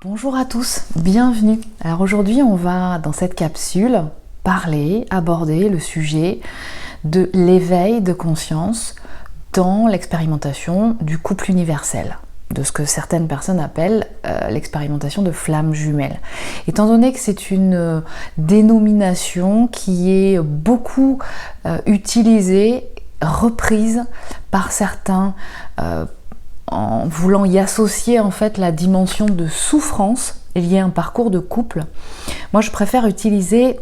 Bonjour à tous, bienvenue. Alors aujourd'hui on va dans cette capsule aborder le sujet de l'éveil de conscience dans l'expérimentation du couple universel, de ce que certaines personnes appellent l'expérimentation de flammes jumelles. Étant donné que c'est une dénomination qui est beaucoup utilisée, reprise par certains en voulant y associer en fait la dimension de souffrance liée à un parcours de couple, moi je préfère utiliser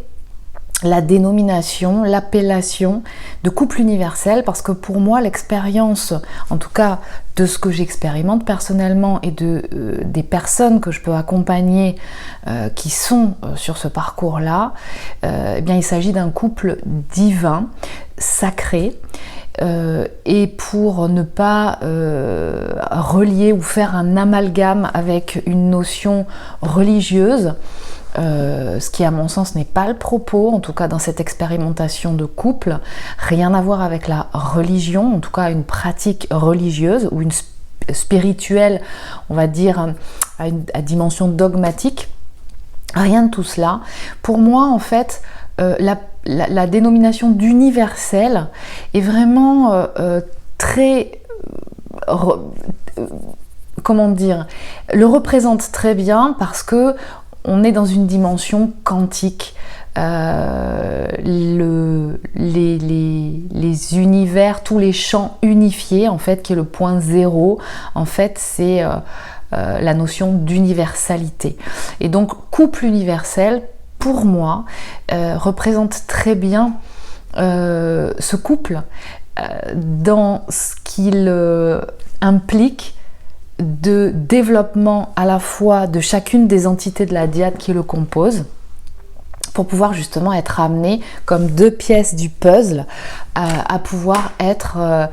la dénomination, l'appellation de couple universel parce que pour moi l'expérience, en tout cas de ce que j'expérimente personnellement et des personnes que je peux accompagner qui sont sur ce parcours-là, eh bien il s'agit d'un couple divin, sacré. Et pour ne pas relier ou faire un amalgame avec une notion religieuse, ce qui à mon sens n'est pas le propos, en tout cas dans cette expérimentation de couple, rien à voir avec la religion, en tout cas une pratique religieuse ou une spirituelle, on va dire à dimension dogmatique, rien de tout cela. Pour moi en fait, la dénomination d'universel est vraiment très, comment dire, le représente très bien parce que on est dans une dimension quantique. Les univers, tous les champs unifiés en fait, qui est le point zéro, en fait c'est la notion d'universalité. Et donc couple universel, pour moi, représente très bien ce couple dans ce qu'il implique de développement à la fois de chacune des entités de la dyade qui le composent, pour pouvoir justement être amené comme deux pièces du puzzle à pouvoir être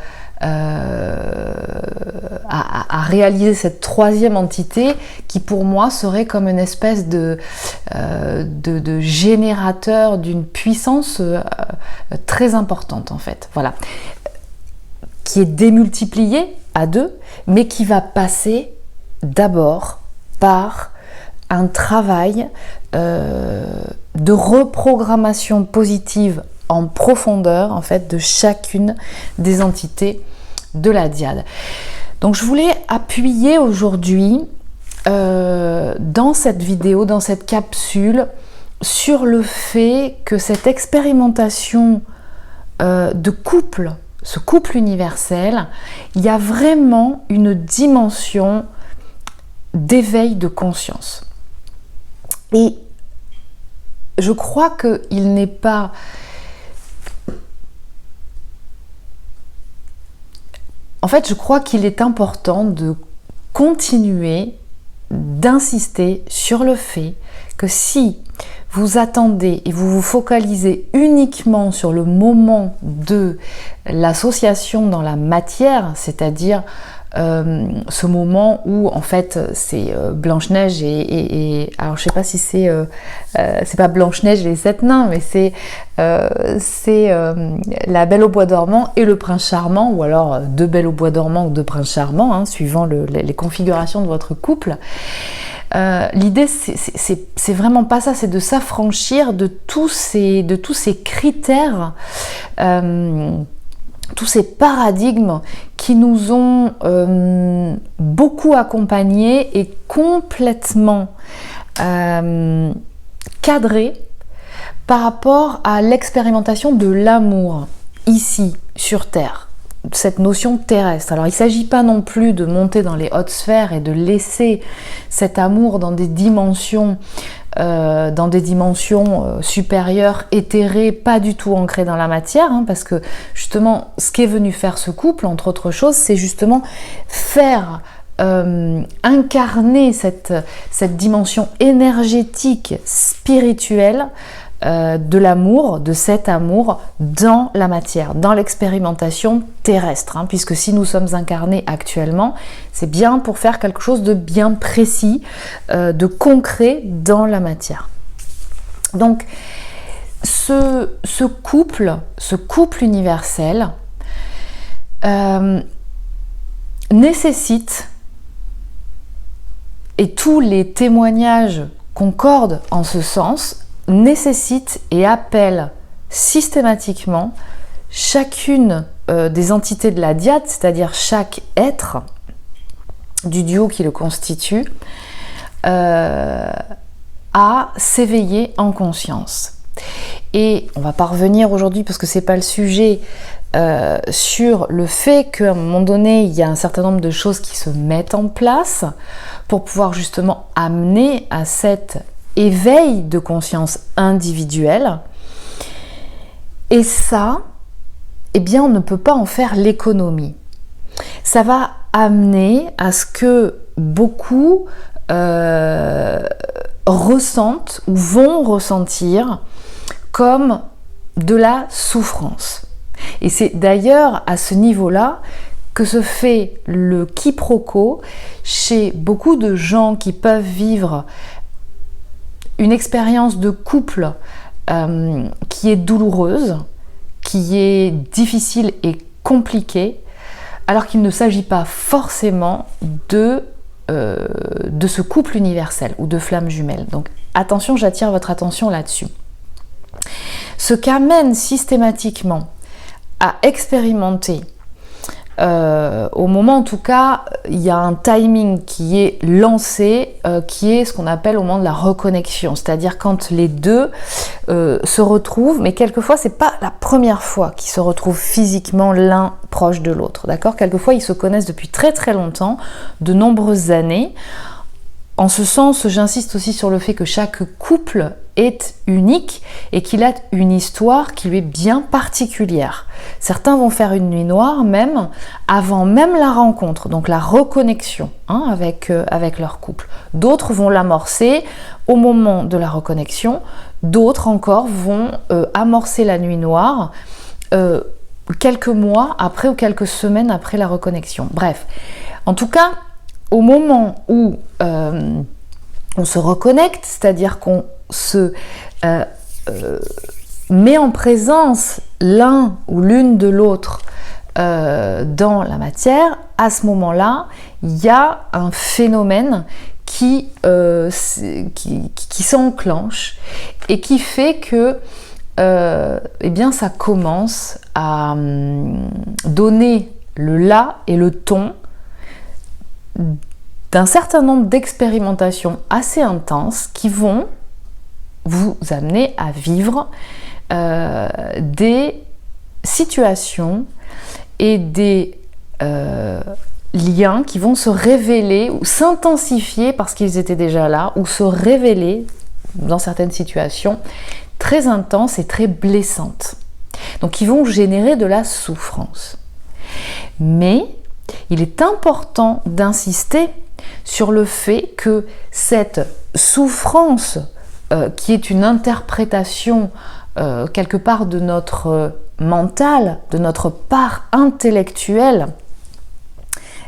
à réaliser cette troisième entité qui pour moi serait comme une espèce de générateur d'une puissance très importante en fait, voilà, qui est démultipliée à deux, mais qui va passer d'abord par un travail de reprogrammation positive en profondeur en fait de chacune des entités de la dyade. Donc je voulais appuyer aujourd'hui dans cette vidéo, dans cette capsule, sur le fait que cette expérimentation de couple, ce couple universel, il y a vraiment une dimension d'éveil de conscience. Et je crois qu'il n'est pas... En fait, je crois qu'il est important de continuer d'insister sur le fait que si vous attendez et vous vous focalisez uniquement sur le moment de l'association dans la matière, c'est-à-dire ce moment où en fait c'est Blanche-Neige et alors je sais pas si c'est pas Blanche-Neige et les 7 nains, mais c'est la Belle au bois dormant et le prince charmant, ou alors deux Belles au bois dormant ou deux princes charmants, hein, suivant les configurations de votre couple. L'idée c'est vraiment pas ça, c'est de s'affranchir de tous ces critères, tous ces paradigmes qui nous ont beaucoup accompagnés et complètement cadrés par rapport à l'expérimentation de l'amour ici sur Terre, cette notion terrestre. Alors il ne s'agit pas non plus de monter dans les hautes sphères et de laisser cet amour dans des dimensions supérieures, éthérées, pas du tout ancrées dans la matière, hein, parce que justement ce qu'est venu faire ce couple, entre autres choses, c'est justement faire incarner cette dimension énergétique, spirituelle de l'amour, de cet amour dans la matière, dans l'expérimentation terrestre, hein, puisque si nous sommes incarnés actuellement, c'est bien pour faire quelque chose de bien précis, de concret dans la matière. Donc ce couple universel nécessite et tous les témoignages concordent en ce sens, nécessitent et appellent systématiquement chacune des entités de la dyade, c'est-à-dire chaque être du duo qui le constitue, à s'éveiller en conscience. Et on va pas revenir aujourd'hui parce que c'est pas le sujet sur le fait qu'à un moment donné il y a un certain nombre de choses qui se mettent en place pour pouvoir justement amener à cet éveil de conscience individuelle. Et ça, eh bien on ne peut pas en faire l'économie. Ça va amener à ce que beaucoup ressentent ou vont ressentir comme de la souffrance. Et c'est d'ailleurs à ce niveau-là que se fait le quiproquo chez beaucoup de gens qui peuvent vivre une expérience de couple qui est douloureuse, qui est difficile et compliquée, alors qu'il ne s'agit pas forcément de ce couple universel ou de flammes jumelles. Donc attention, j'attire votre attention là-dessus. Ce qu'amène systématiquement à expérimenter, au moment en tout cas, il y a un timing qui est lancé, qui est ce qu'on appelle au moment de la reconnexion, c'est-à-dire quand les deux se retrouvent, mais quelquefois c'est pas la première fois qu'ils se retrouvent physiquement l'un proche de l'autre, d'accord ? Quelquefois ils se connaissent depuis très très longtemps, de nombreuses années. En ce sens, j'insiste aussi sur le fait que chaque couple est unique et qu'il a une histoire qui lui est bien particulière. Certains vont faire une nuit noire même avant même la rencontre, donc la reconnexion avec leur couple. D'autres vont l'amorcer au moment de la reconnexion, d'autres encore vont amorcer la nuit noire quelques mois après ou quelques semaines après la reconnexion. Bref, en tout cas, au moment où on se reconnecte, c'est-à-dire qu'on se met en présence l'un ou l'une de l'autre dans la matière, à ce moment-là, il y a un phénomène qui s'enclenche et qui fait que eh bien, ça commence à donner le là et le ton d'un certain nombre d'expérimentations assez intenses qui vont vous amener à vivre des situations et des liens qui vont se révéler ou s'intensifier parce qu'ils étaient déjà là, ou se révéler dans certaines situations très intenses et très blessantes. Donc qui vont générer de la souffrance. Mais il est important d'insister sur le fait que cette souffrance, qui est une interprétation quelque part de notre mental, de notre part intellectuelle,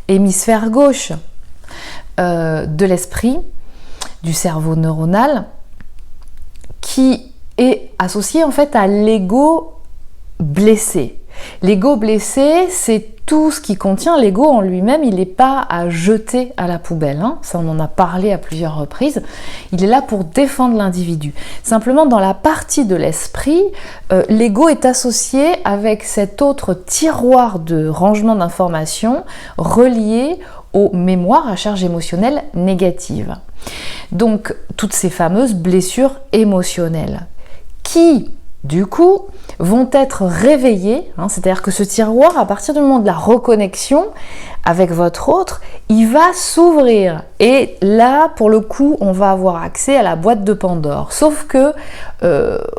hémisphère gauche de l'esprit, du cerveau neuronal, qui est associé en fait à l'ego blessé. L'ego blessé, c'est tout ce qui contient. L'ego en lui-même, il n'est pas à jeter à la poubelle. Ça, on en a parlé à plusieurs reprises. Il est là pour défendre l'individu. Simplement, dans la partie de l'esprit, l'ego est associé avec cet autre tiroir de rangement d'informations relié aux mémoires à charge émotionnelle négative. Donc, toutes ces fameuses blessures émotionnelles qui, du coup, vont être réveillés, c'est-à-dire que ce tiroir, à partir du moment de la reconnexion avec votre autre, il va s'ouvrir. Et là, pour le coup, on va avoir accès à la boîte de Pandore. Sauf que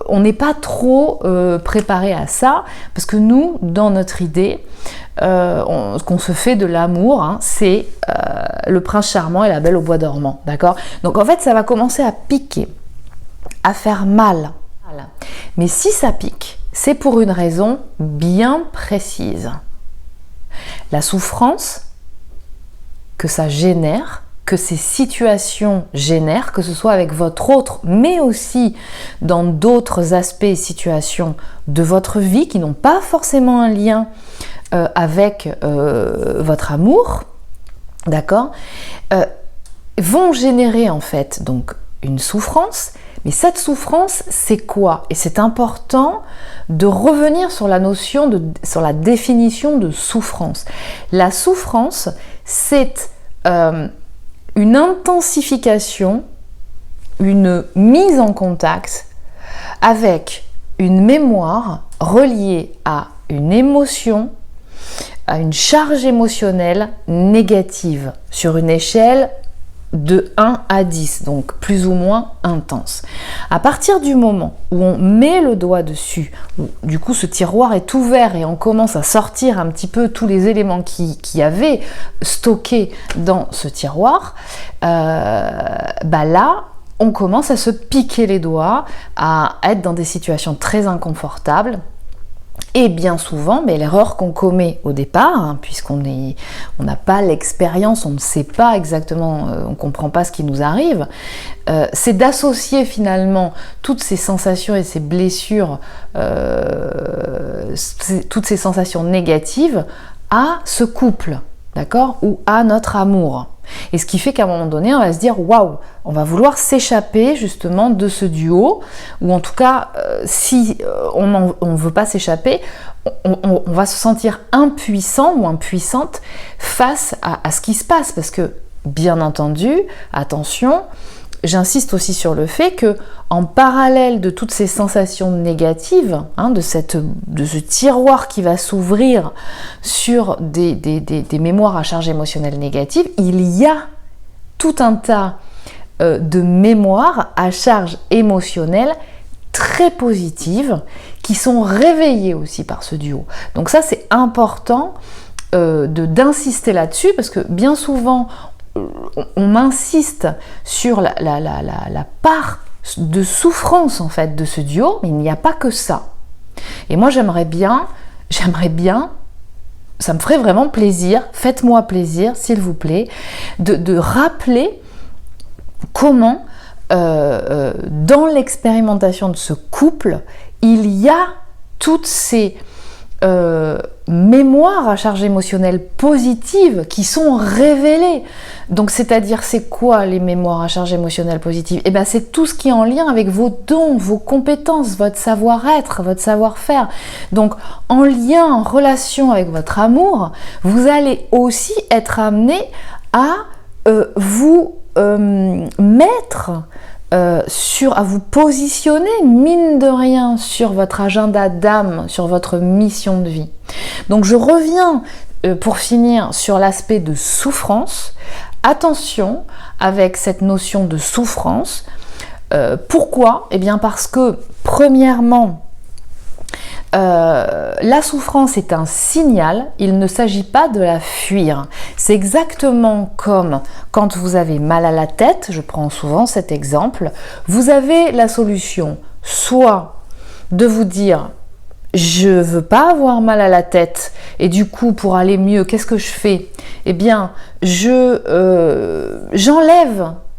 on n'est pas trop préparé à ça, parce que nous, dans notre idée, ce qu'on se fait de l'amour, c'est le prince charmant et la belle au bois dormant, d'accord ? Donc en fait, ça va commencer à piquer, à faire mal. Mais si ça pique, c'est pour une raison bien précise. La souffrance que ça génère, que ces situations génèrent, que ce soit avec votre autre, mais aussi dans d'autres aspects et situations de votre vie qui n'ont pas forcément un lien avec votre amour, d'accord ? vont générer en fait donc une souffrance. Mais cette souffrance, c'est quoi? Et c'est important de revenir sur la notion sur la définition de souffrance. La souffrance, c'est une intensification, une mise en contact avec une mémoire reliée à une émotion, à une charge émotionnelle négative sur une échelle de 1 à 10, donc plus ou moins intense. À partir du moment où on met le doigt dessus, où du coup ce tiroir est ouvert et on commence à sortir un petit peu tous les éléments qui avaient stocké dans ce tiroir, là, on commence à se piquer les doigts, à être dans des situations très inconfortables. Et bien souvent, mais l'erreur qu'on commet au départ, puisqu'on n'a pas l'expérience, on ne sait pas exactement, on ne comprend pas ce qui nous arrive, c'est d'associer finalement toutes ces sensations et ces blessures, toutes ces sensations négatives à ce couple, d'accord, ou à notre amour. Et ce qui fait qu'à un moment donné, on va se dire waouh, on va vouloir s'échapper justement de ce duo, ou en tout cas, si on ne veut pas s'échapper, on va se sentir impuissant ou impuissante face à ce qui se passe. Parce que, bien entendu, attention, j'insiste aussi sur le fait que, en parallèle de toutes ces sensations négatives, de ce tiroir qui va s'ouvrir sur des mémoires à charge émotionnelle négative, il y a tout un tas de mémoires à charge émotionnelle très positives qui sont réveillées aussi par ce duo. Donc ça, c'est important d'insister là-dessus, parce que bien souvent, on insiste sur la part de souffrance en fait de ce duo, mais il n'y a pas que ça. Et moi j'aimerais bien, ça me ferait vraiment plaisir, faites-moi plaisir s'il vous plaît, de rappeler comment dans l'expérimentation de ce couple, il y a toutes ces mémoires à charge émotionnelle positive qui sont révélées. Donc c'est-à-dire, c'est quoi les mémoires à charge émotionnelle positive? Eh bien c'est tout ce qui est en lien avec vos dons, vos compétences, votre savoir-être, votre savoir-faire. Donc en lien, en relation avec votre amour, vous allez aussi être amené à vous mettre à vous positionner, mine de rien, sur votre agenda d'âme, sur votre mission de vie. Donc je reviens pour finir sur l'aspect de souffrance. Attention avec cette notion de souffrance. Pourquoi? Eh bien parce que, premièrement, la souffrance est un signal, il ne s'agit pas de la fuir. C'est exactement comme quand vous avez mal à la tête, je prends souvent cet exemple, vous avez la solution, soit de vous dire je veux pas avoir mal à la tête et du coup pour aller mieux, qu'est-ce que je fais? Eh bien, j'enlève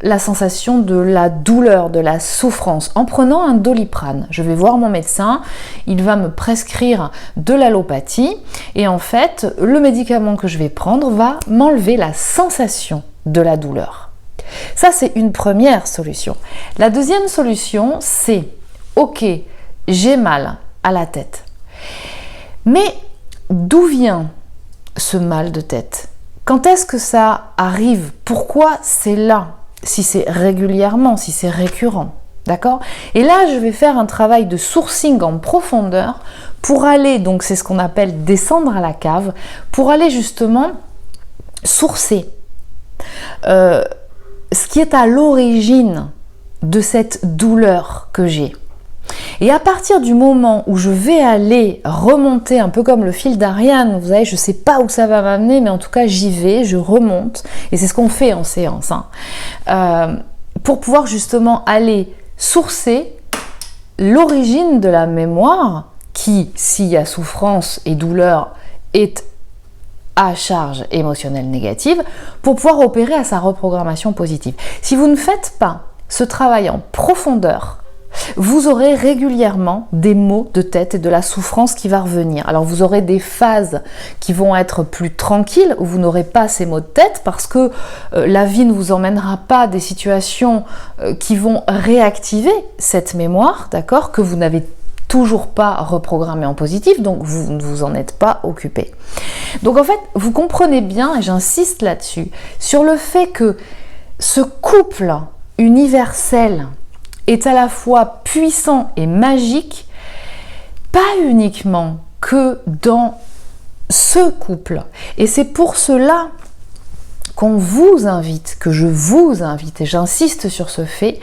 la sensation de la douleur, de la souffrance, en prenant un Doliprane. Je vais voir mon médecin, il va me prescrire de l'allopathie et en fait, le médicament que je vais prendre va m'enlever la sensation de la douleur. Ça, c'est une première solution. La deuxième solution, c'est ok, j'ai mal à la tête. Mais d'où vient ce mal de tête? Quand est-ce que ça arrive? Pourquoi c'est là? Si c'est régulièrement, si c'est récurrent, d'accord? Et là, je vais faire un travail de sourcing en profondeur pour aller, donc c'est ce qu'on appelle descendre à la cave, pour aller justement sourcer ce qui est à l'origine de cette douleur que j'ai. Et à partir du moment où je vais aller remonter un peu comme le fil d'Ariane, vous savez, je ne sais pas où ça va m'amener, mais en tout cas j'y vais, je remonte, et c'est ce qu'on fait en séance, pour pouvoir justement aller sourcer l'origine de la mémoire qui, s'il y a souffrance et douleur, est à charge émotionnelle négative, pour pouvoir opérer à sa reprogrammation positive. Si vous ne faites pas ce travail en profondeur, vous aurez régulièrement des maux de tête et de la souffrance qui va revenir. Alors vous aurez des phases qui vont être plus tranquilles, où vous n'aurez pas ces maux de tête, parce que la vie ne vous emmènera pas à des situations qui vont réactiver cette mémoire, d'accord, que vous n'avez toujours pas reprogrammé en positif, donc vous ne vous en êtes pas occupé. Donc en fait, vous comprenez bien, et j'insiste là-dessus, sur le fait que ce couple universel est à la fois puissant et magique, pas uniquement que dans ce couple. Et c'est pour cela qu'on vous invite, que je vous invite, et j'insiste sur ce fait,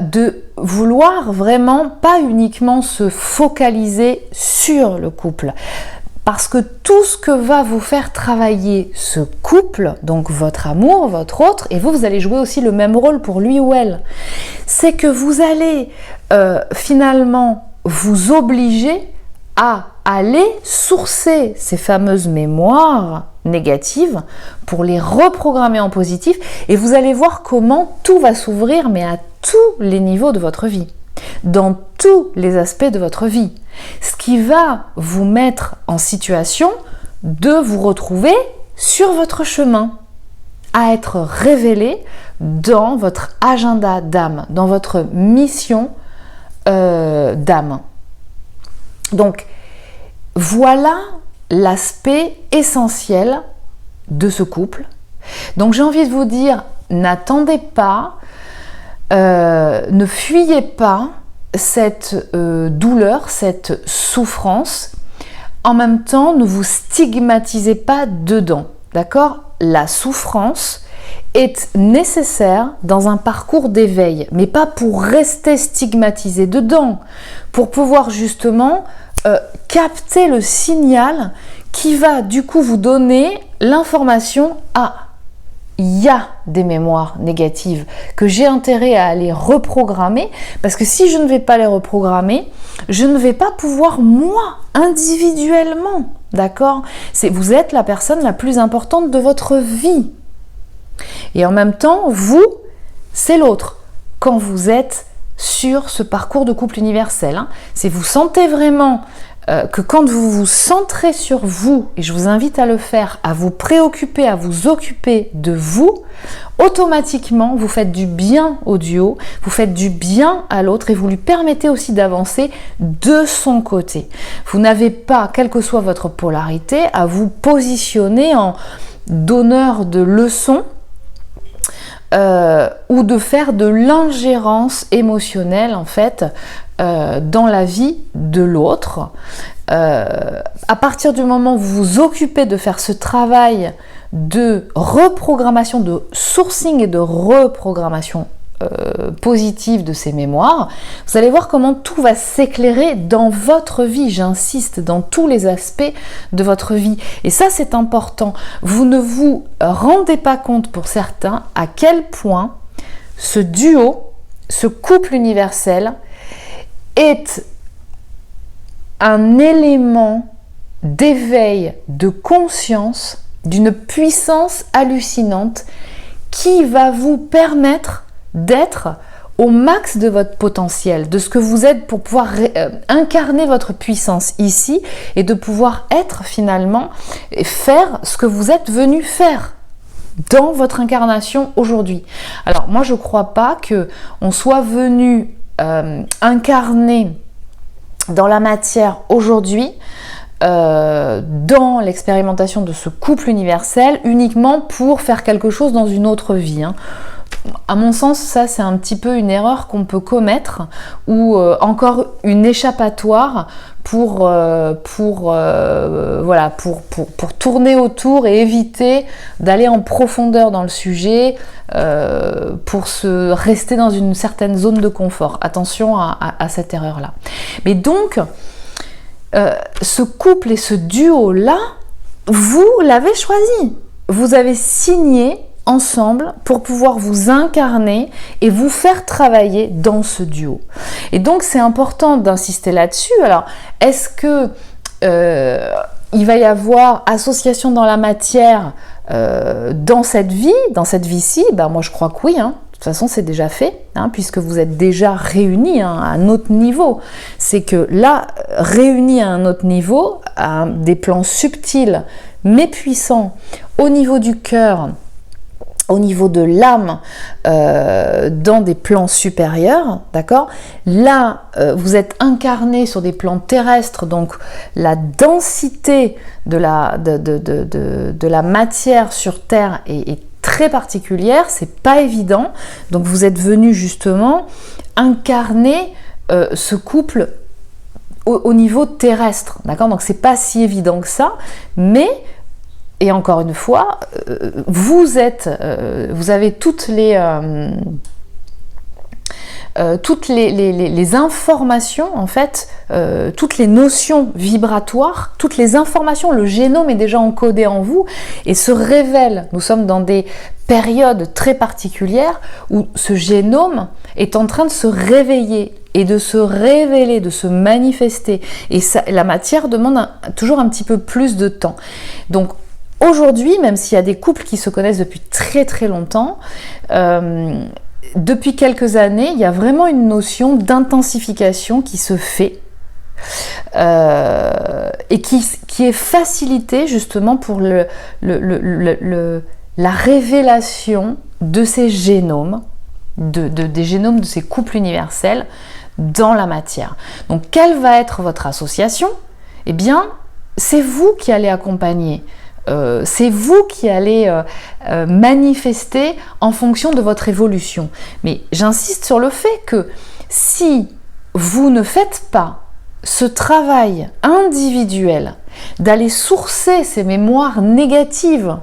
de vouloir vraiment pas uniquement se focaliser sur le couple. Parce que tout ce que va vous faire travailler ce couple, donc votre amour, votre autre, et vous allez jouer aussi le même rôle pour lui ou elle, c'est que vous allez finalement vous obliger à aller sourcer ces fameuses mémoires négatives pour les reprogrammer en positif, et vous allez voir comment tout va s'ouvrir, mais à tous les niveaux de votre vie, dans tous les aspects de votre vie, ce qui va vous mettre en situation de vous retrouver sur votre chemin, à être révélé dans votre agenda d'âme, dans votre mission d'âme. Donc, voilà l'aspect essentiel de ce couple. Donc, j'ai envie de vous dire, n'attendez pas, ne fuyez pas cette douleur, cette souffrance. En même temps, ne vous stigmatisez pas dedans, d'accord ? La souffrance est nécessaire dans un parcours d'éveil, mais pas pour rester stigmatisé dedans, pour pouvoir justement capter le signal qui va du coup vous donner l'information « Ah, il y a des mémoires négatives que j'ai intérêt à aller reprogrammer, parce que si je ne vais pas les reprogrammer, je ne vais pas pouvoir, moi, individuellement, d'accord ? Vous êtes la personne la plus importante de votre vie. Et en même temps, vous, c'est l'autre. Quand vous êtes sur ce parcours de couple universel, c'est vous sentez vraiment que quand vous vous centrez sur vous, et je vous invite à le faire, à vous préoccuper, à vous occuper de vous, automatiquement vous faites du bien au duo, vous faites du bien à l'autre et vous lui permettez aussi d'avancer de son côté. Vous n'avez pas, quelle que soit votre polarité, à vous positionner en donneur de leçons ou de faire de l'ingérence émotionnelle en fait dans la vie de l'autre. À partir du moment où vous vous occupez de faire ce travail de reprogrammation, de sourcing et de reprogrammation positive de ces mémoires, vous allez voir comment tout va s'éclairer dans votre vie, j'insiste, dans tous les aspects de votre vie. Et ça, c'est important. Vous ne vous rendez pas compte pour certains à quel point ce duo, ce couple universel est un élément d'éveil, de conscience, d'une puissance hallucinante qui va vous permettre d'être au max de votre potentiel, de ce que vous êtes pour pouvoir incarner votre puissance ici et de pouvoir être finalement et faire ce que vous êtes venu faire dans votre incarnation aujourd'hui. Alors moi je ne crois pas qu'on soit venu incarner dans la matière aujourd'hui dans l'expérimentation de ce couple universel uniquement pour faire quelque chose dans une autre vie. À mon sens, ça c'est un petit peu une erreur qu'on peut commettre ou encore une échappatoire pour tourner autour et éviter d'aller en profondeur dans le sujet pour se rester dans une certaine zone de confort. Attention à cette erreur-là. Mais donc, ce couple et ce duo-là, vous l'avez choisi. Vous avez signé ensemble pour pouvoir vous incarner et vous faire travailler dans ce duo. Et donc, c'est important d'insister là-dessus. Alors, est-ce que il va y avoir association dans la matière dans cette vie-ci? Ben, moi, je crois que oui. toute façon, c'est déjà fait, hein, puisque vous êtes déjà réunis à un autre niveau. C'est que là, réunis à un autre niveau, à des plans subtils, mais puissants, au niveau du cœur, au niveau de l'âme, dans des plans supérieurs, d'accord? Là, vous êtes incarné sur des plans terrestres, donc la densité de la matière sur Terre est très particulière, c'est pas évident. Donc vous êtes venu justement incarner ce couple au niveau terrestre, d'accord? Donc c'est pas si évident que ça, mais et encore une fois, vous avez toutes les informations, en fait, toutes les notions vibratoires, toutes les informations, le génome est déjà encodé en vous et se révèle. Nous sommes dans des périodes très particulières où ce génome est en train de se réveiller et de se révéler, de se manifester. Et ça, la matière demande toujours un petit peu plus de temps. Donc, aujourd'hui, même s'il y a des couples qui se connaissent depuis très très longtemps, depuis quelques années, il y a vraiment une notion d'intensification qui se fait et qui est facilitée justement pour la révélation de ces génomes, des génomes de ces couples universels dans la matière. Donc, quelle va être votre association? Eh bien, c'est vous qui allez accompagner. C'est vous qui allez manifester en fonction de votre évolution. Mais j'insiste sur le fait que si vous ne faites pas ce travail individuel d'aller sourcer ces mémoires négatives,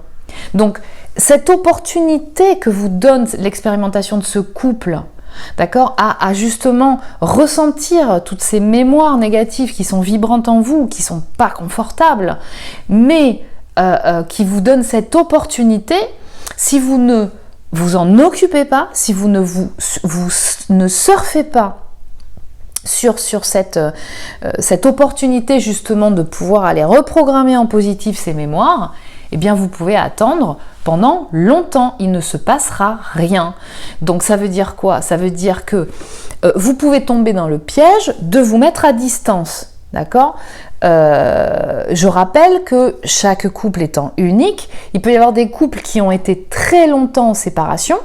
donc cette opportunité que vous donne l'expérimentation de ce couple, d'accord, à justement ressentir toutes ces mémoires négatives qui sont vibrantes en vous, qui ne sont pas confortables, mais qui vous donne cette opportunité, si vous ne vous en occupez pas, si vous ne surfez pas sur cette opportunité justement de pouvoir aller reprogrammer en positif ces mémoires, eh bien vous pouvez attendre pendant longtemps, il ne se passera rien. Donc ça veut dire quoi? Ça veut dire que vous pouvez tomber dans le piège de vous mettre à distance. D'accord? Je rappelle que chaque couple étant unique, il peut y avoir des couples qui ont été très longtemps en séparation,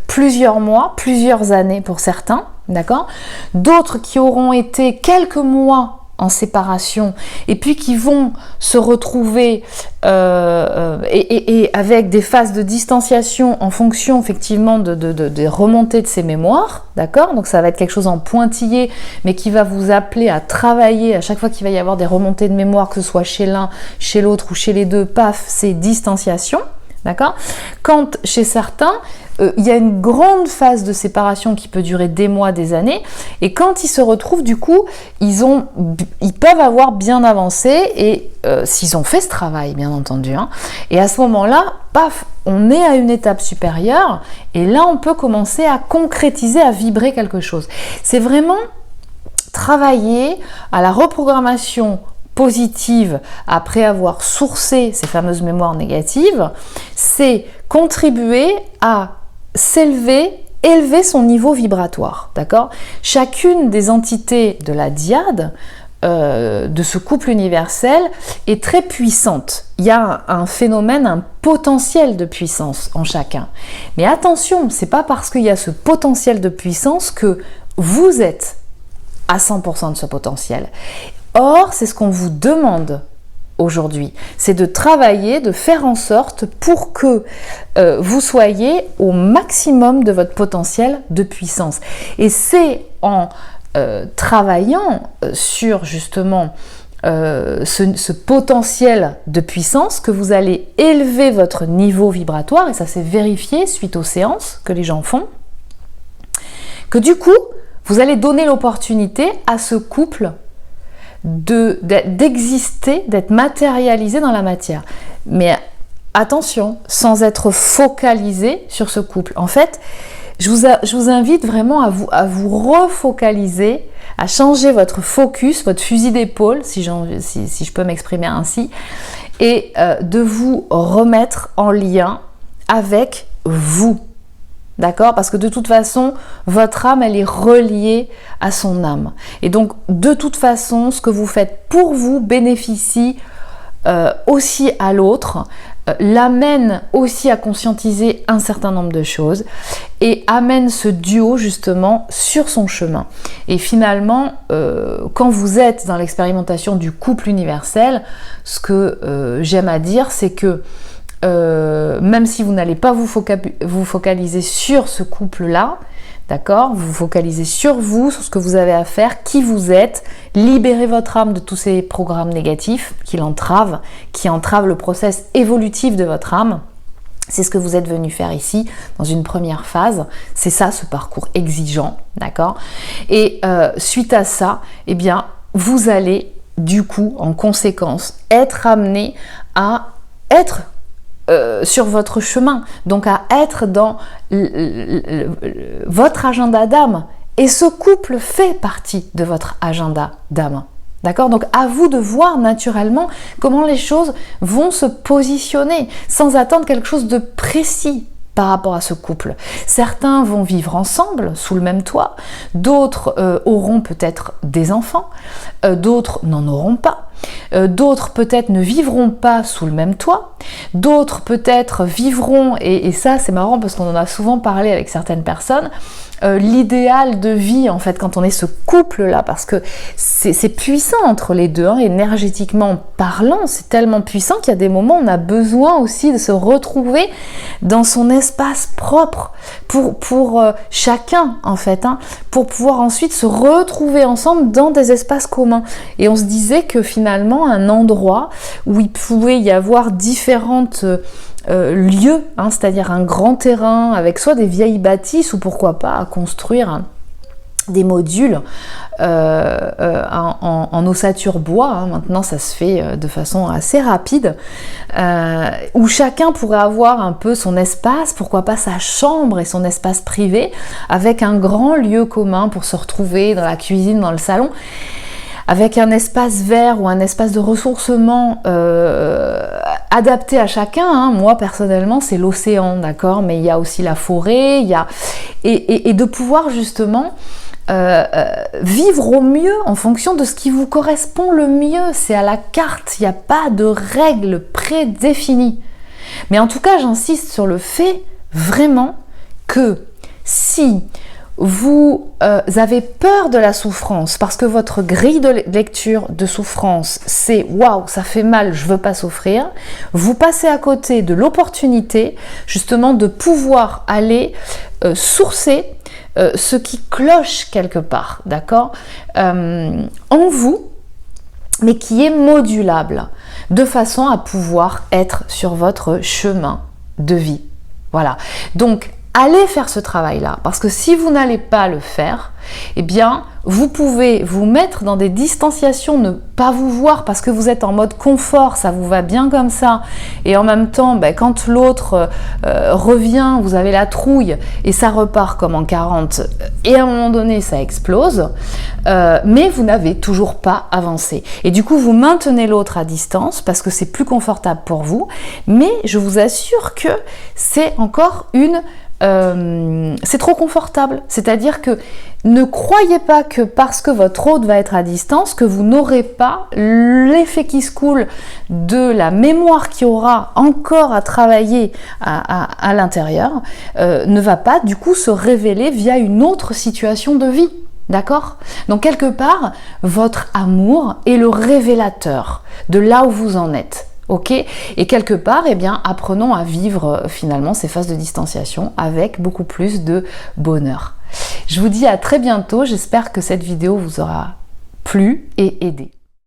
plusieurs mois, plusieurs années pour certains, d'accord? D'autres qui auront été quelques mois en séparation et puis qui vont se retrouver et avec des phases de distanciation en fonction effectivement des remontées de ces mémoires, d'accord? Donc ça va être quelque chose en pointillé mais qui va vous appeler à travailler à chaque fois qu'il va y avoir des remontées de mémoire, que ce soit chez l'un, chez l'autre ou chez les deux, paf, c'est distanciation. D'accord? Quand chez certains, il y a une grande phase de séparation qui peut durer des mois, des années, et quand ils se retrouvent, du coup, ils peuvent avoir bien avancé, et s'ils ont fait ce travail, bien entendu, hein, et à ce moment-là, paf, on est à une étape supérieure, et là, on peut commencer à concrétiser, à vibrer quelque chose. C'est vraiment travailler à la reprogrammation positive après avoir sourcé ces fameuses mémoires négatives, c'est contribuer à élever son niveau vibratoire, d'accord? Chacune des entités de la dyade, de ce couple universel, est très puissante. Il y a un phénomène, un potentiel de puissance en chacun. Mais attention, c'est pas parce qu'il y a ce potentiel de puissance que vous êtes à 100% de ce potentiel. Or, c'est ce qu'on vous demande aujourd'hui, c'est de travailler, de faire en sorte pour que vous soyez au maximum de votre potentiel de puissance. Et c'est en travaillant sur justement ce potentiel de puissance que vous allez élever votre niveau vibratoire, et ça s'est vérifié suite aux séances que les gens font, que du coup, vous allez donner l'opportunité à ce couple d'exister, d'être matérialisé dans la matière. Mais attention, sans être focalisé sur ce couple. En fait, je vous invite vraiment à vous refocaliser, à changer votre focus, votre fusil d'épaule, si je peux m'exprimer ainsi, et de vous remettre en lien avec vous. D'accord? Parce que de toute façon, votre âme, elle est reliée à son âme. Et donc, de toute façon, ce que vous faites pour vous bénéficie aussi à l'autre, l'amène aussi à conscientiser un certain nombre de choses et amène ce duo justement sur son chemin. Et finalement, quand vous êtes dans l'expérimentation du couple universel, ce que j'aime à dire, c'est que même si vous n'allez pas vous focaliser sur ce couple-là, d'accord, vous vous focalisez sur vous, sur ce que vous avez à faire, qui vous êtes, libérez votre âme de tous ces programmes négatifs qui entravent le process évolutif de votre âme. C'est ce que vous êtes venu faire ici dans une première phase. C'est ça, ce parcours exigeant, d'accord? Et suite à ça, eh bien, vous allez du coup, en conséquence, être amené à être sur votre chemin, donc à être dans votre agenda d'âme. Et ce couple fait partie de votre agenda d'âme. D'accord? Donc à vous de voir naturellement comment les choses vont se positionner sans attendre quelque chose de précis par rapport à ce couple. Certains vont vivre ensemble sous le même toit, d'autres auront peut-être des enfants, d'autres n'en auront pas, d'autres peut-être ne vivront pas sous le même toit, d'autres peut-être vivront, et ça c'est marrant parce qu'on en a souvent parlé avec certaines personnes, l'idéal de vie en fait quand on est ce couple là, parce que c'est puissant entre les deux, hein, énergétiquement parlant, c'est tellement puissant qu'il y a des moments où on a besoin aussi de se retrouver dans son espace propre pour chacun en fait, hein, pour pouvoir ensuite se retrouver ensemble dans des espaces communs. Et on se disait que finalement un endroit où il pouvait y avoir différentes lieux, hein, c'est-à-dire un grand terrain avec soit des vieilles bâtisses ou pourquoi pas à construire des modules en ossature bois, hein, maintenant ça se fait de façon assez rapide, où chacun pourrait avoir un peu son espace, pourquoi pas sa chambre et son espace privé, avec un grand lieu commun pour se retrouver dans la cuisine, dans le salon, avec un espace vert ou un espace de ressourcement adapté à chacun, hein. Moi personnellement c'est l'océan, d'accord, mais il y a aussi la forêt, il y a et de pouvoir justement vivre au mieux en fonction de ce qui vous correspond le mieux. C'est à la carte, il n'y a pas de règles prédéfinies. Mais en tout cas, j'insiste sur le fait vraiment que si vous avez peur de la souffrance parce que votre grille de lecture de souffrance c'est waouh, ça fait mal, je veux pas souffrir, vous passez à côté de l'opportunité justement de pouvoir aller sourcer ce qui cloche quelque part, d'accord, en vous, mais qui est modulable, de façon à pouvoir être sur votre chemin de vie. Voilà. Donc, allez faire ce travail-là, parce que si vous n'allez pas le faire, eh bien, vous pouvez vous mettre dans des distanciations, ne pas vous voir parce que vous êtes en mode confort, ça vous va bien comme ça, et en même temps, ben, quand l'autre revient, vous avez la trouille, et ça repart comme en 40, et à un moment donné, ça explose, mais vous n'avez toujours pas avancé. Et du coup, vous maintenez l'autre à distance, parce que c'est plus confortable pour vous, mais je vous assure que c'est encore c'est trop confortable, c'est-à-dire que ne croyez pas que parce que votre hôte va être à distance, que vous n'aurez pas l'effet qui se coule de la mémoire qui aura encore à travailler à l'intérieur, ne va pas du coup se révéler via une autre situation de vie. D'accord? Donc quelque part, votre amour est le révélateur de là où vous en êtes. Ok? Et quelque part, eh bien, apprenons à vivre finalement ces phases de distanciation avec beaucoup plus de bonheur. Je vous dis à très bientôt, j'espère que cette vidéo vous aura plu et aidé.